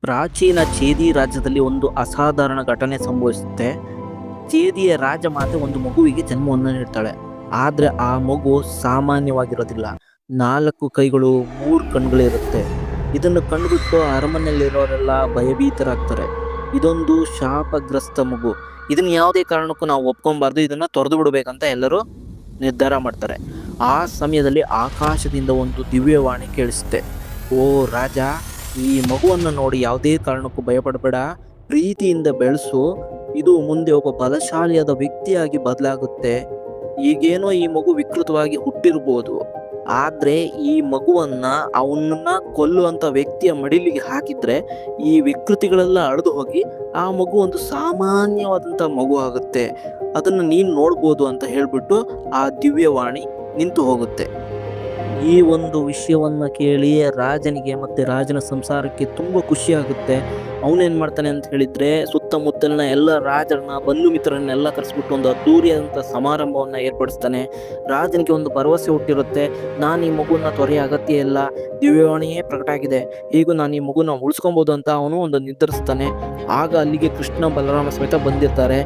ಪ್ರಾಚೀನ ಚೇದಿ ರಾಜ್ಯದಲ್ಲಿ ಒಂದು ಅಸಾಧಾರಣ ಘಟನೆ ಸಂಭವಿಸುತ್ತೆ. ಚೇದಿಯ ರಾಜಮಾತೆ ಒಂದು ಮಗುವಿಗೆ ಜನ್ಮವನ್ನು ನೀಡ್ತಾಳೆ. ಆದ್ರೆ ಆ ಮಗು ಸಾಮಾನ್ಯವಾಗಿರೋದಿಲ್ಲ. 4 ಕೈಗಳು, 3 ಕಣ್ಗಳಿರುತ್ತೆ. ಇದನ್ನು ಕಂಡುಬಿಟ್ಟು ಅರಮನೆಯಲ್ಲಿರೋರೆಲ್ಲ ಭಯಭೀತರಾಗ್ತಾರೆ. ಇದೊಂದು ಶಾಪಗ್ರಸ್ತ ಮಗು. ಇದನ್ನ ಯಾವುದೇ ಕಾರಣಕ್ಕೂ ನಾವು ಒಪ್ಕೊಬಾರ್ದು. ಇದನ್ನ ತೊರೆದು ಬಿಡಬೇಕಂತ ಎಲ್ಲರೂ ನಿರ್ಧಾರ ಮಾಡ್ತಾರೆ. ಆ ಸಮಯದಲ್ಲಿ ಆಕಾಶದಿಂದ ಒಂದು ದಿವ್ಯವಾಣಿ ಕೇಳಿಸುತ್ತೆ. ಓ ರಾಜ, ಈ ಮಗುವನ್ನು ನೋಡಿ ಯಾವುದೇ ಕಾರಣಕ್ಕೂ ಭಯಪಡಬೇಡ. ಪ್ರೀತಿಯಿಂದ ಬೆಳೆಸು. ಇದು ಮುಂದೆ ಒಬ್ಬ ಬಲಶಾಲಿಯಾದ ವ್ಯಕ್ತಿಯಾಗಿ ಬದಲಾಗುತ್ತೆ. ಈಗೇನೋ ಈ ಮಗು ವಿಕೃತವಾಗಿ ಹುಟ್ಟಿರ್ಬೋದು, ಆದ್ರೆ ಈ ಮಗುವನ್ನ ಅವನನ್ನ ಕೊಲ್ಲುವಂತ ವ್ಯಕ್ತಿಯ ಮಡಿಲಿಗೆ ಹಾಕಿದ್ರೆ ಈ ವಿಕೃತಿಗಳೆಲ್ಲ ಅಳಿದು ಹೋಗಿ ಆ ಮಗು ಒಂದು ಸಾಮಾನ್ಯವಾದಂತ ಮಗು ಆಗುತ್ತೆ. ಅದನ್ನ ನೀನ್ ನೋಡ್ಬೋದು ಅಂತ ಹೇಳ್ಬಿಟ್ಟು ಆ ದಿವ್ಯವಾಣಿ ನಿಂತು ಹೋಗುತ್ತೆ. ಈ ಒಂದು ವಿಷಯವನ್ನ ಕೇಳಿ ರಾಜನಿಗೆ ಮತ್ತೆ ರಾಜನ ಸಂಸಾರಕ್ಕೆ ತುಂಬಾ ಖುಷಿ ಆಗುತ್ತೆ. ಅವನೇನ್ ಮಾಡ್ತಾನೆ ಅಂತ ಹೇಳಿದ್ರೆ, ಸುತ್ತಮುತ್ತಲಿನ ಎಲ್ಲ ರಾಜರನ್ನ, ಬಂಧು ಮಿತ್ರರನ್ನೆಲ್ಲ ಕರೆಸ್ಬಿಟ್ಟು ಒಂದು ಅದ್ದೂರಿಯಾದಂಥ ಸಮಾರಂಭವನ್ನ ಏರ್ಪಡಿಸ್ತಾನೆ. ರಾಜನಿಗೆ ಒಂದು ಭರವಸೆ ಹುಟ್ಟಿರುತ್ತೆ, ನಾನು ಈ ಮಗುನ ತೊರೆಯ ಅಗತ್ಯ ಇಲ್ಲ, ದಿವ್ಯವಾಣಿಯೇ ಪ್ರಕಟ ಆಗಿದೆ, ಈಗ ನಾನು ಈ ಮಗುನ ಉಳಿಸ್ಕೊಬೋದು ಅಂತ ಅವನು ಒಂದು ನಿರ್ಧರಿಸ್ತಾನೆ. ಆಗ ಅಲ್ಲಿಗೆ ಕೃಷ್ಣ ಬಲರಾಮ ಸಮೇತ ಬಂದಿರ್ತಾರೆ.